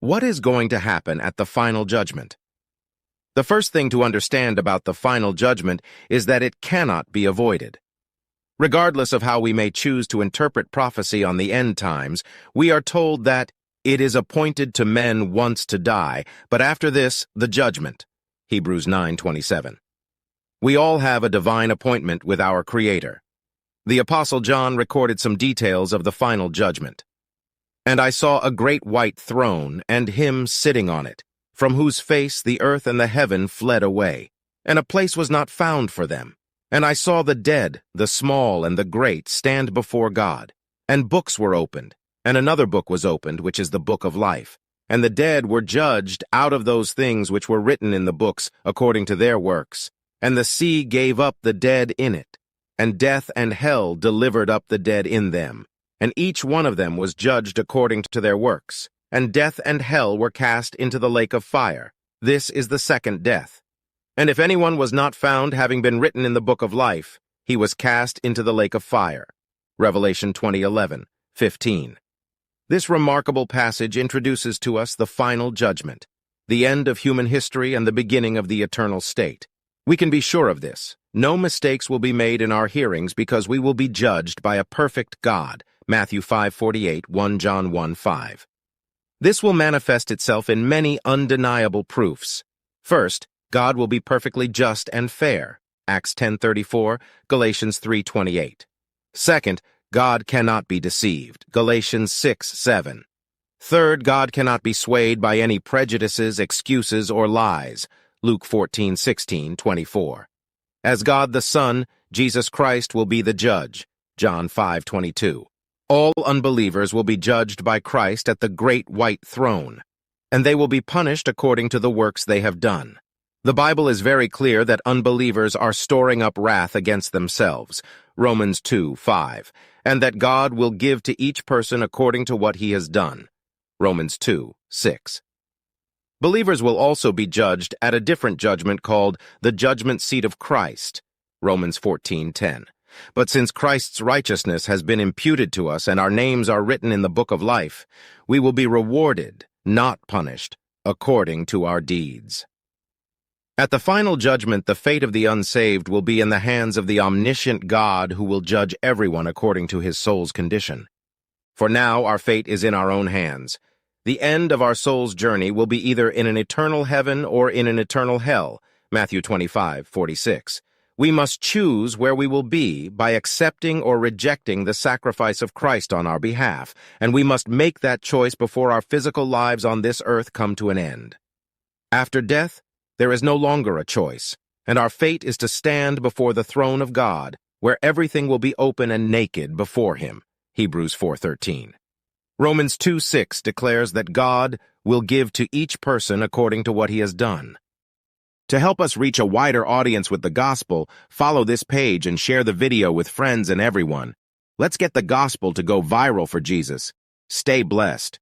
What is going to happen at the final judgment? The first thing to understand about the final judgment is that it cannot be avoided. Regardless of how we may choose to interpret prophecy on the end times, we are told that it is appointed to men once to die, but after this, the judgment. Hebrews 9:27. We all have a divine appointment with our Creator. The Apostle John recorded some details of the final judgment. "And I saw a great white throne, and him sitting on it, from whose face the earth and the heaven fled away, and a place was not found for them. And I saw the dead, the small and the great, stand before God. And books were opened, and another book was opened, which is the book of life. And the dead were judged out of those things which were written in the books, according to their works. And the sea gave up the dead in it, and death and hell delivered up the dead in them. And each one of them was judged according to their works. And death and hell were cast into the lake of fire. This is the second death. And if anyone was not found having been written in the book of life, he was cast into the lake of fire." Revelation 20:11-15. This remarkable passage introduces to us the final judgment, the end of human history and the beginning of the eternal state. We can be sure of this. No mistakes will be made in our hearings because we will be judged by a perfect God. Matthew 5:48, 1 John 1:5. This will manifest itself in many undeniable proofs. First, God will be perfectly just and fair. Acts 10:34, Galatians 3:28. Second, God cannot be deceived. Galatians 6:7. Third, God cannot be swayed by any prejudices, excuses, or lies. Luke 14:16-24. As God the Son, Jesus Christ will be the judge. John 5:22. All unbelievers will be judged by Christ at the great white throne, and they will be punished according to the works they have done. The Bible is very clear that unbelievers are storing up wrath against themselves, Romans 2:5, and that God will give to each person according to what he has done, Romans 2:6. Believers will also be judged at a different judgment called the judgment seat of Christ, Romans 14:10. But since Christ's righteousness has been imputed to us and our names are written in the book of life, we will be rewarded, not punished, according to our deeds. At the final judgment, the fate of the unsaved will be in the hands of the omniscient God who will judge everyone according to his soul's condition. For now, our fate is in our own hands. The end of our soul's journey will be either in an eternal heaven or in an eternal hell, Matthew 25:46. We must choose where we will be by accepting or rejecting the sacrifice of Christ on our behalf, and we must make that choice before our physical lives on this earth come to an end. After death, there is no longer a choice, and our fate is to stand before the throne of God, where everything will be open and naked before him, Hebrews 4:13. Romans 2:6 declares that God will give to each person according to what he has done. To help us reach a wider audience with the gospel, follow this page and share the video with friends and everyone. Let's get the gospel to go viral for Jesus. Stay blessed.